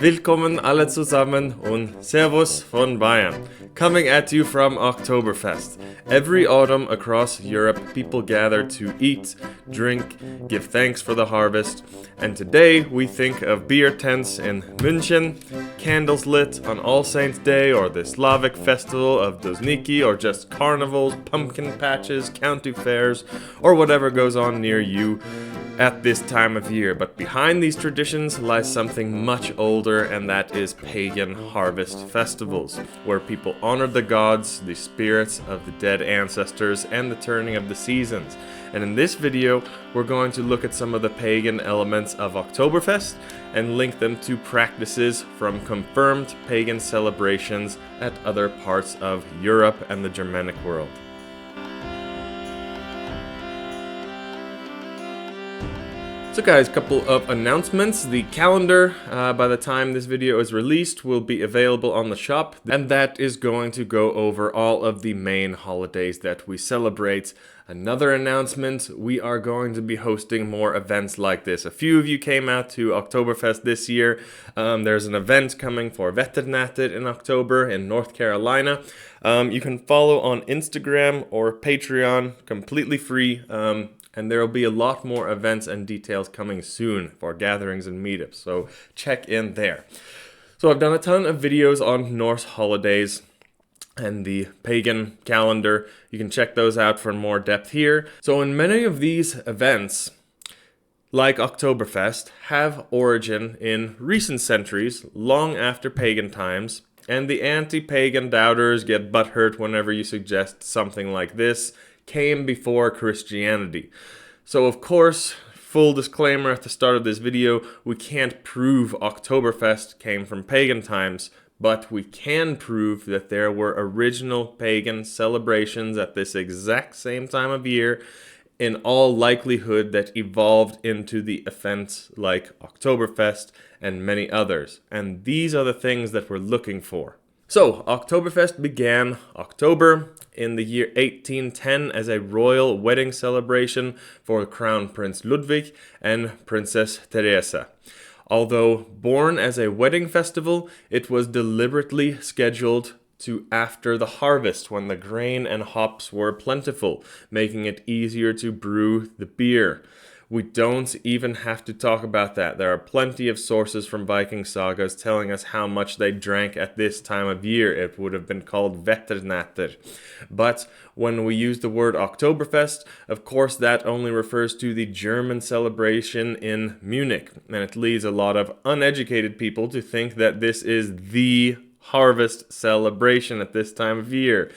Willkommen alle zusammen und Servus von Bayern. Coming at you from Oktoberfest. Every autumn across Europe, people gather to eat, drink, give thanks for the harvest. And today we think of beer tents in München, candles lit on All Saints' Day, or the Slavic festival of Dozniki, or just carnivals, pumpkin patches, county fairs, or whatever goes on near you at this time of year. But behind these traditions lies something much older, and that is pagan harvest festivals, where people honor the gods, the spirits of the dead ancestors, and the turning of the seasons. And in this video, we're going to look at some of the pagan elements of Oktoberfest and link them to practices from confirmed pagan celebrations at other parts of Europe and the Germanic world. So guys, couple of announcements. The calendar, by the time this video is released, will be available on the shop, and that is going to go over all of the main holidays that we celebrate. Another announcement, we are going to be hosting more events like this. A few of you came out to Oktoberfest this year. There's an event coming for Vetternatter in October in North Carolina. You can follow on Instagram or Patreon, completely free. And there will be a lot more events and details coming soon for gatherings and meetups, so check in there. So I've done a ton of videos on Norse holidays and the pagan calendar. You can check those out for more depth here. So in many of these events, like Oktoberfest, have origin in recent centuries, long after pagan times, and the anti-pagan doubters get butthurt whenever you suggest something like this came before Christianity. So of course, full disclaimer at the start of this video, we can't prove Oktoberfest came from pagan times, but we can prove that there were original pagan celebrations at this exact same time of year, in all likelihood that evolved into the events like Oktoberfest and many others. And these are the things that we're looking for. So, Oktoberfest began October in the year 1810 as a royal wedding celebration for Crown Prince Ludwig and Princess Teresa. Although born as a wedding festival, it was deliberately scheduled to after the harvest, when the grain and hops were plentiful, making it easier to brew the beer. We don't even have to talk about that. There are plenty of sources from Viking sagas telling us how much they drank at this time of year. It would have been called Vetternatter. But when we use the word Oktoberfest, of course that only refers to the German celebration in Munich. And it leads a lot of uneducated people to think that this is the harvest celebration at this time of year.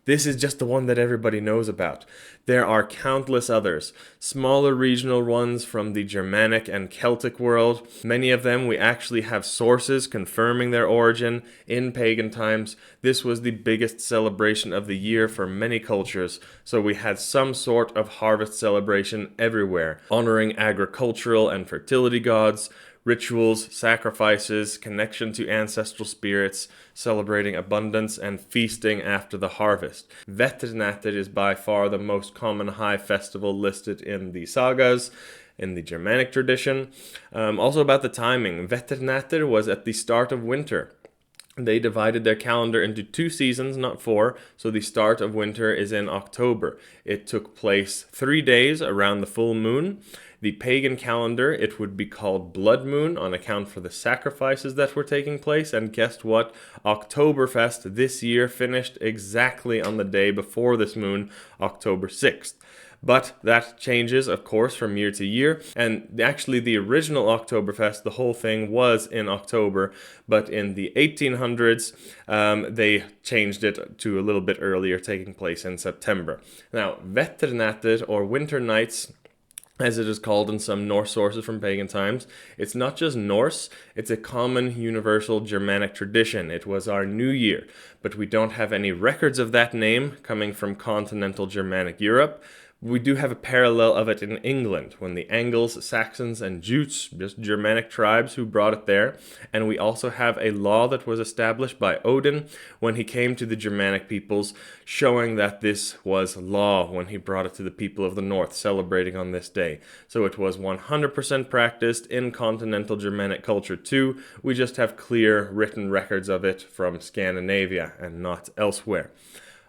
This is just the one that everybody knows about. There are countless others, smaller regional ones from the Germanic and Celtic world. Many of them we actually have sources confirming their origin in pagan times. This was the biggest celebration of the year for many cultures, so we had some sort of harvest celebration everywhere, honoring agricultural and fertility gods, rituals, sacrifices, connection to ancestral spirits, celebrating abundance, and feasting after the harvest. Vetternatter is by far the most common high festival listed in the sagas, in the Germanic tradition. Also about the timing, Vetternatter was at the start of winter. They divided their calendar into 2 seasons, not 4, so the start of winter is in October. It took place 3 days around the full moon. The pagan calendar, it would be called Blood Moon on account for the sacrifices that were taking place. And guess what? Oktoberfest this year finished exactly on the day before this moon, October 6th. But that changes, of course, from year to year. And actually, the original Oktoberfest, the whole thing was in October. But in the 1800s, they changed it to a little bit earlier, taking place in September. Now, Vetternatter, or Winter Nights, as it is called in some Norse sources from pagan times, it's not just Norse, it's a common universal Germanic tradition. It was our new year, but we don't have any records of that name coming from continental Germanic Europe. We do have a parallel of it in England, when the Angles, Saxons, and Jutes, just Germanic tribes who brought it there. And we also have a law that was established by Odin when he came to the Germanic peoples, showing that this was law when he brought it to the people of the north, celebrating on this day. So it was 100% practiced in continental Germanic culture too. We just have clear written records of it from Scandinavia and not elsewhere.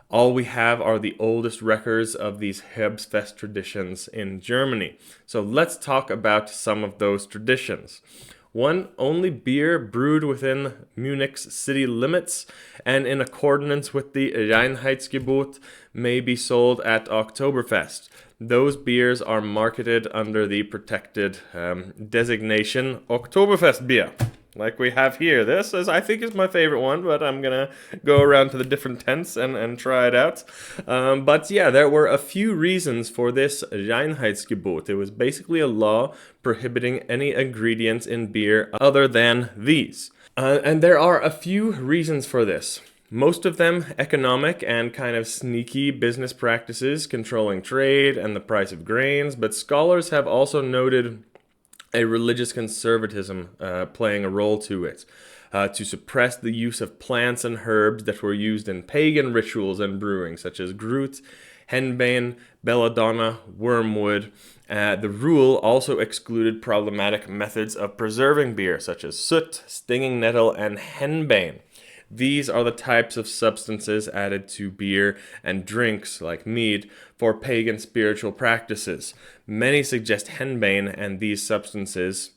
All we have are the oldest records of these Herbstfest traditions in Germany. So let's talk about some of those traditions. One, only beer brewed within Munich's city limits and in accordance with the Reinheitsgebot may be sold at Oktoberfest. Those beers are marketed under the protected designation Oktoberfest beer, like we have here. This is, I think, is my favorite one, but I'm gonna go around to the different tents and try it out. But yeah, there were a few reasons for this Reinheitsgebot. It was basically a law prohibiting any ingredients in beer other than these. And there are a few reasons for this. Most of them economic and kind of sneaky business practices controlling trade and the price of grains, but scholars have also noted a religious conservatism playing a role to it, to suppress the use of plants and herbs that were used in pagan rituals and brewing, such as groot, henbane, belladonna, wormwood. The rule also excluded problematic methods of preserving beer, such as soot, stinging nettle, and henbane. These are the types of substances added to beer and drinks, like mead, for pagan spiritual practices. Many suggest henbane and these substances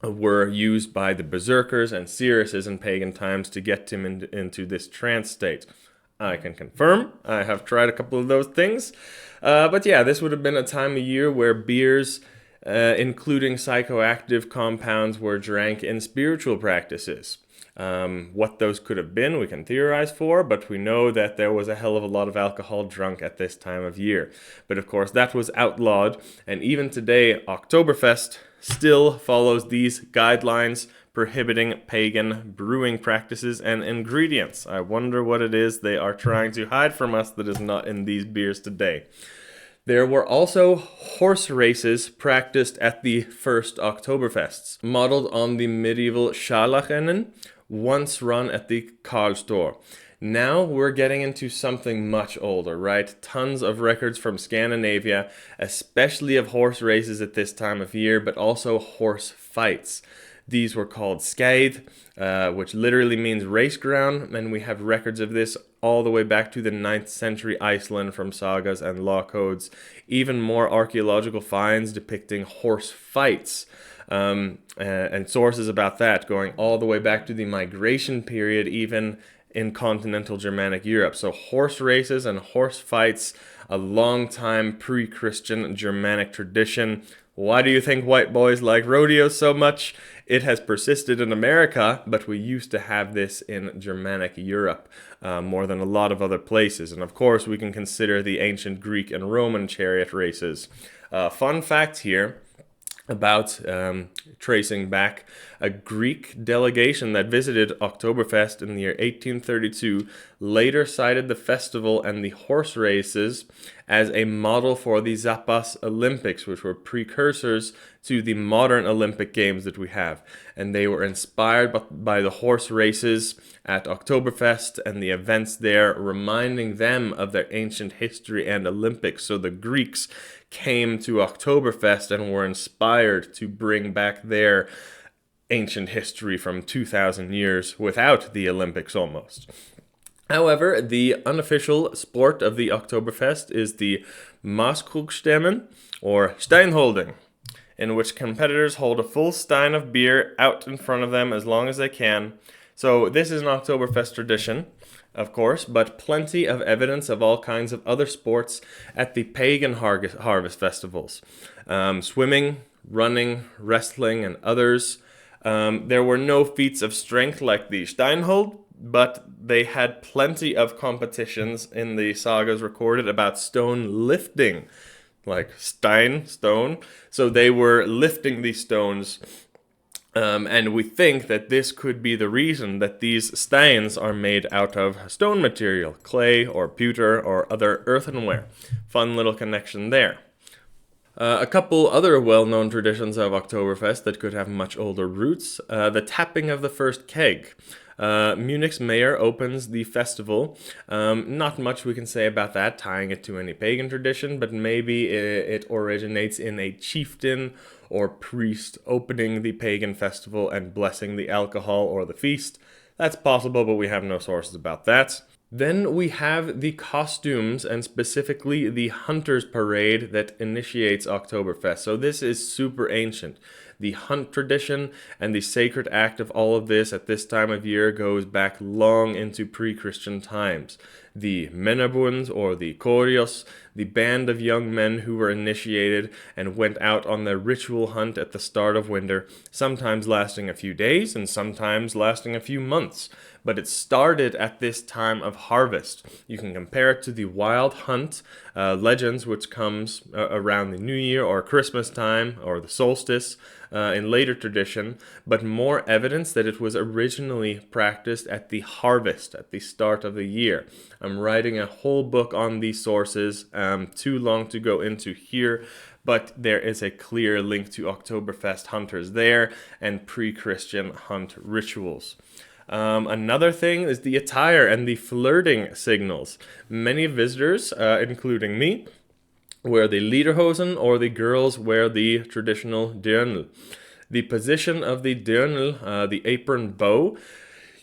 were used by the berserkers and seeresses in pagan times to get him into this trance state. I can confirm, I have tried a couple of those things. But yeah, this would have been a time of year where beers, including psychoactive compounds, were drank in spiritual practices. What those could have been, we can theorize for, but we know that there was a hell of a lot of alcohol drunk at this time of year. But of course, that was outlawed, and even today, Oktoberfest still follows these guidelines prohibiting pagan brewing practices and ingredients. I wonder what it is they are trying to hide from us that is not in these beers today. There were also horse races practiced at the first Oktoberfests, modeled on the medieval Scharlachrennen, once run at the Karlstor. Now we're getting into something much older, right? Tons of records from Scandinavia, especially of horse races at this time of year, but also horse fights. These were called skeið, which literally means race ground, and we have records of this all the way back to the 9th century Iceland from sagas and law codes. Even more archaeological finds depicting horse fights, and sources about that going all the way back to the migration period, even in continental Germanic Europe. So horse races and horse fights, a long time pre-Christian Germanic tradition. Why do you think white boys like rodeos so much? It has persisted in America, but we used to have this in Germanic Europe more than a lot of other places. And of course, we can consider the ancient Greek and Roman chariot races. Fun fact here about tracing back, a Greek delegation that visited Oktoberfest in the year 1832 later cited the festival and the horse races as a model for the Zappas Olympics, which were precursors to the modern Olympic Games that we have. And they were inspired by the horse races at Oktoberfest and the events there, reminding them of their ancient history and Olympics. So the Greeks came to Oktoberfest and were inspired to bring back their ancient history from 2,000 years without the Olympics almost. However, the unofficial sport of the Oktoberfest is the Maßkrugstemmen, or steinholding, in which competitors hold a full stein of beer out in front of them as long as they can. So this is an Oktoberfest tradition, of course, but plenty of evidence of all kinds of other sports at the pagan harvest festivals. Swimming, running, wrestling, and others. There were no feats of strength like the Steinhold, but they had plenty of competitions in the sagas recorded about stone lifting, like stone. So they were lifting these stones And we think that this could be the reason that these steins are made out of stone material, clay or pewter or other earthenware. Fun little connection there. A couple other well-known traditions of Oktoberfest that could have much older roots. The tapping of the first keg. Munich's mayor opens the festival. Not much we can say about that, tying it to any pagan tradition, but maybe it originates in a chieftain or priest opening the pagan festival and blessing the alcohol or the feast. That's possible, but we have no sources about that. Then we have the costumes, and specifically the Hunters Parade that initiates Oktoberfest. So this is super ancient. The hunt tradition and the sacred act of all of this at this time of year goes back long into pre-Christian times. The Menabunds, or the Korios, the band of young men who were initiated and went out on their ritual hunt at the start of winter, sometimes lasting a few days and sometimes lasting a few months. But it started at this time of harvest. You can compare it to the wild hunt legends, which comes around the New Year or Christmas time or the solstice in later tradition, but more evidence that it was originally practiced at the harvest, at the start of the year. I'm writing a whole book on these sources, too long to go into here, but there is a clear link to Oktoberfest hunters there and pre-Christian hunt rituals. Another thing is the attire and the flirting signals. Many visitors, including me, wear the lederhosen, or the girls wear the traditional dirndl. The position of the dirndl, the apron bow,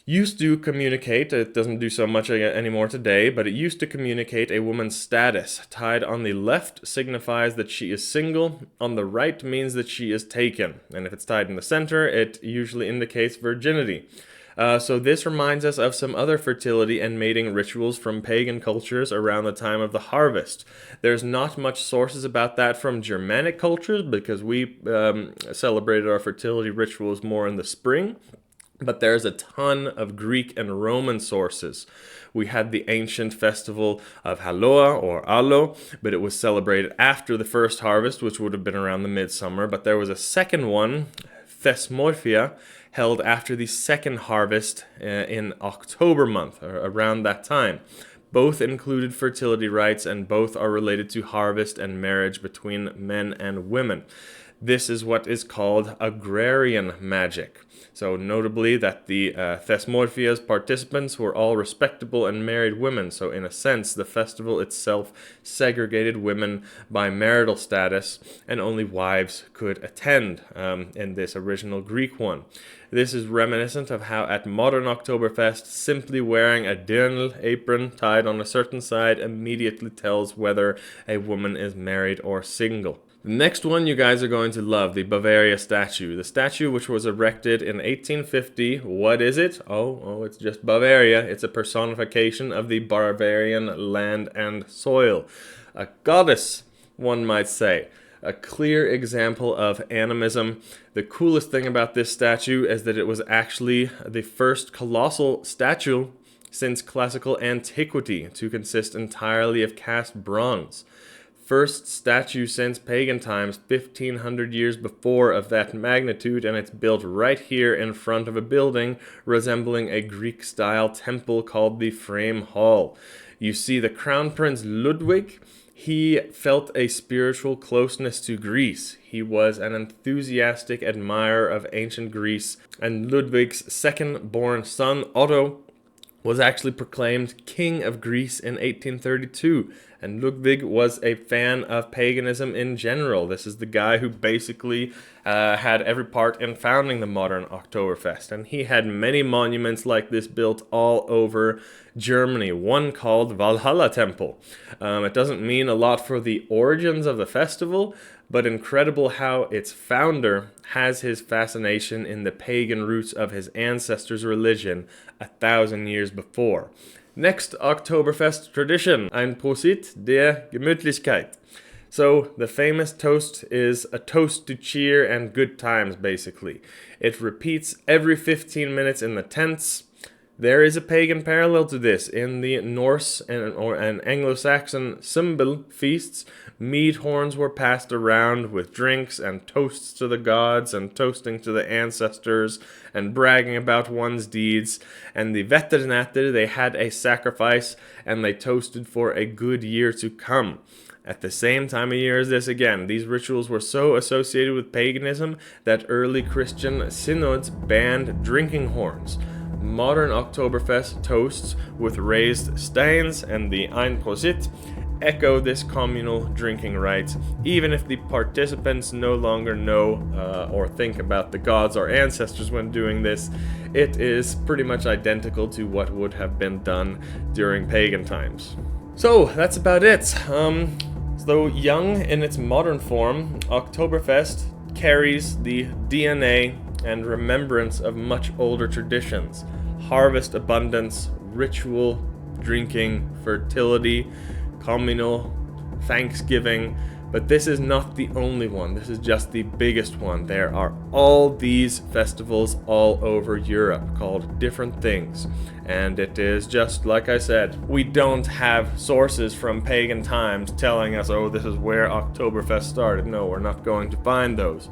used to communicate, it doesn't do so much anymore today, but it used to communicate a woman's status. Tied on the left signifies that she is single, on the right means that she is taken, and if it's tied in the center, it usually indicates virginity. So this reminds us of some other fertility and mating rituals from pagan cultures around the time of the harvest. There's not much sources about that from Germanic cultures because we celebrated our fertility rituals more in the spring. But there's a ton of Greek and Roman sources. We had the ancient festival of Haloa or Allo, but it was celebrated after the first harvest, which would have been around the midsummer. But there was a second one, Thesmorphia, held after the second harvest in October month, or around that time. Both included fertility rites, and both are related to harvest and marriage between men and women. This is what is called agrarian magic. So notably that the Thesmorphia's participants were all respectable and married women. So in a sense, the festival itself segregated women by marital status, and only wives could attend in this original Greek one. This is reminiscent of how at modern Oktoberfest, simply wearing a dirndl apron tied on a certain side immediately tells whether a woman is married or single. The next one you guys are going to love, the Bavaria statue. The statue, which was erected in 1850, what is it? Oh, it's just Bavaria. It's a personification of the Bavarian land and soil. A goddess, one might say. A clear example of animism. The coolest thing about this statue is that it was actually the first colossal statue since classical antiquity to consist entirely of cast bronze. First statue since pagan times, 1500 years before, of that magnitude, and it's built right here in front of a building resembling a Greek-style temple called the Frame Hall. You see the Crown Prince Ludwig. He felt a spiritual closeness to Greece. He was an enthusiastic admirer of ancient Greece, and Ludwig's second-born son, Otto, was actually proclaimed King of Greece in 1832, and Ludwig was a fan of paganism in general. This is the guy who basically had every part in founding the modern Oktoberfest, and he had many monuments like this built all over Germany, one called Valhalla Temple. It doesn't mean a lot for the origins of the festival, but incredible how its founder has his fascination in the pagan roots of his ancestors' religion 1,000 years before. Next Oktoberfest tradition, ein Prosit der Gemütlichkeit. So the famous toast is a toast to cheer and good times, basically. It repeats every 15 minutes in the tents. There is a pagan parallel to this. In the Norse and Anglo-Saxon symbol feasts, mead horns were passed around with drinks and toasts to the gods and toasting to the ancestors and bragging about one's deeds. And the veternater, they had a sacrifice and they toasted for a good year to come. At the same time of year as this, again, these rituals were so associated with paganism that early Christian synods banned drinking horns. Modern Oktoberfest toasts with raised steins and the Ein Prosit echo this communal drinking rite, even if the participants no longer know or think about the gods or ancestors when doing this. It is pretty much identical to what would have been done during pagan times. So that's about it. Though young in its modern form, Oktoberfest carries the DNA and remembrance of much older traditions: harvest abundance, ritual, drinking, fertility, communal, thanksgiving. But this is not the only one. This is just the biggest one. There are all these festivals all over Europe called different things. And it is just like I said, we don't have sources from pagan times telling us, oh, this is where Oktoberfest started. No, we're not going to find those.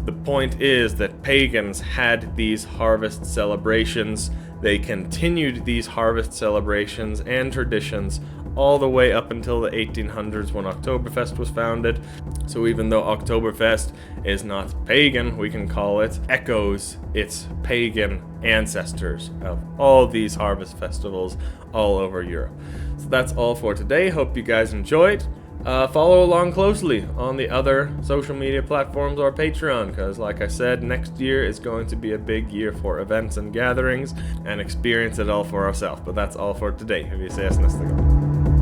The point is that pagans had these harvest celebrations. They continued these harvest celebrations and traditions all the way up until the 1800s when Oktoberfest was founded. So even though Oktoberfest is not pagan, we can call it, echoes its pagan ancestors of all these harvest festivals all over Europe. So that's all for today. Hope you guys enjoyed. Follow along closely on the other social media platforms or Patreon, because like I said, next year is going to be a big year for events and gatherings and experience it all for ourselves. But that's all for today. Vi ses nästa gång.